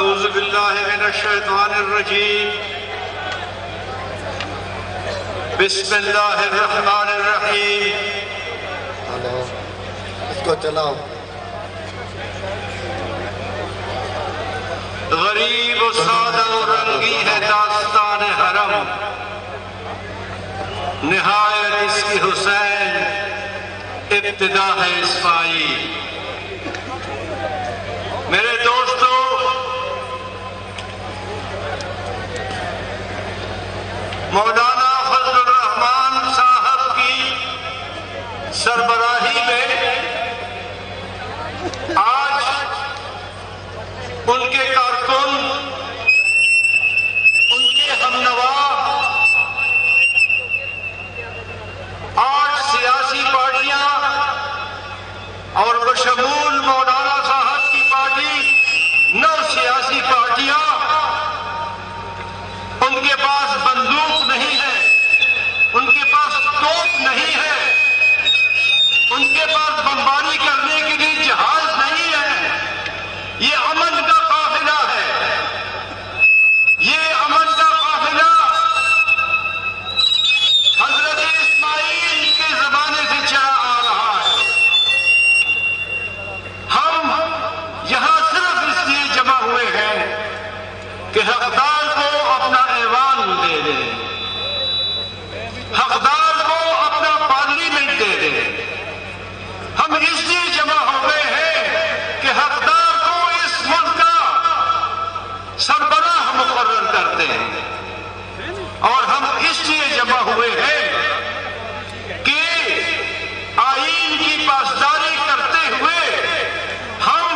اعوذ باللہ من الشیطان الرجیم بسم اللہ الرحمن الرحیم اس کو چلاؤ. غریب و سادہ و رنگی ہے داستان حرم، نہایت اس کی حسین ابتدا ہے اسماعیل. میرے دوستو، مولانا فضل الرحمان صاحب کی سربراہی میں آج ان کے کارکن، ان کے ہمنوا، 8 سیاسی پارٹیاں اور بشمول مولانا صاحب کی پارٹی 9 سیاسی پارٹیاں، ان کے پاس بندوق نہیں ہے، ان کے پاس توپ نہیں ہے، ان کے پاس بمباری کرنے کے لیے جہاز نہیں ہے. یہ امن کا قافلہ ہے، یہ امن کا قافلہ حضرت اسماعیل کے زمانے سے چلا آ رہا ہے. ہم یہاں صرف اس لیے جمع ہوئے ہیں کہ حقدار کو اپنا ایوان دے دیں، حقدار کو اپنا پارلیمنٹ دے دیں. ہم اس لیے جمع ہو گئے ہیں کہ حقدار کو اس ملک کا سربراہ مقرر کرتے ہیں، اور ہم اس لیے جمع ہوئے ہیں کہ آئین کی پاسداری کرتے ہوئے ہم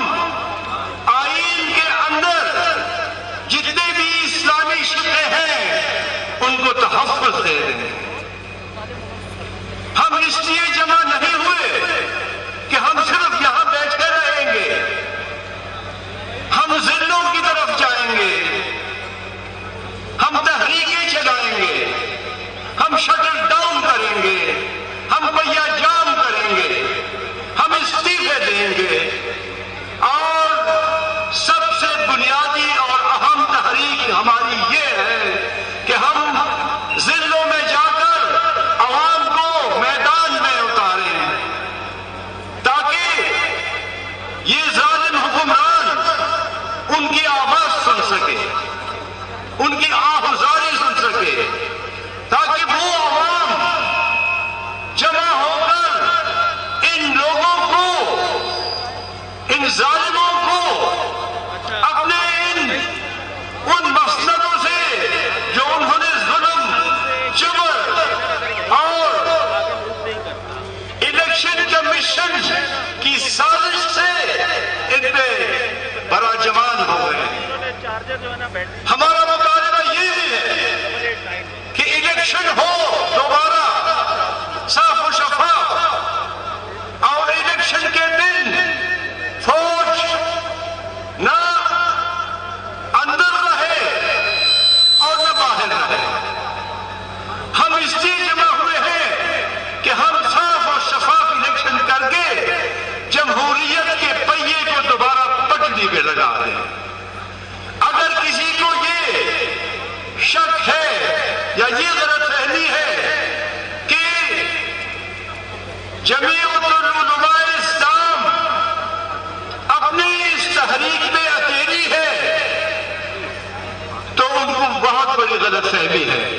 آئین کے اندر جتنے بھی اسلامی شرعیں ہیں ان کو تحفظ دے دیں. ہم اس لیے جمع نہیں ہوئے کہ ہم صرف یہاں بیٹھے رہیں گے. ہم ضلعوں کی طرف جائیں گے، ہم تحریکیں چلائیں گے، ہم شٹل ڈاؤن کریں گے، ہم پہیا جام کریں گے، ہم استعفے دیں گے. اور سب سے بنیادی اور اہم تحریک ہماری یہ ہے کہ ہم ضلعوں میں جا کر عوام کو میدان میں اتاریں تاکہ یہ ظالم حکمران ان کی آواز سن سکے، ان کی آہذاری سن سکے، تاکہ وہ عوام جمع ہو کر ان لوگوں کو، ان ظالموں کو اپنے ان مسلطوں سے جو انہوں نے ظلم، جبر اور الیکشن کمیشن کی سازش سے ان پہ براجمان ہو گئے. ہمارا مطالبہ یہ بھی ہے کہ الیکشن ہو دوبارہ صاف و شفاف، اور الیکشن کے دن فوج نہ اندر رہے اور نہ باہر رہے. ہم اس لیے جمع ہوئے ہیں کہ ہم صاف اور شفاف الیکشن کر کے جمہوریت کے پہیے کو دوبارہ پٹری پہ لگا دیں. اگر کسی کو یہ شک ہے یا یہ غلط فہمی ہے کہ جمیعت العلماء اسلام اپنی اس تحریک میں اکیلی ہے، تو ان کو بہت بڑی غلط فہمی ہے.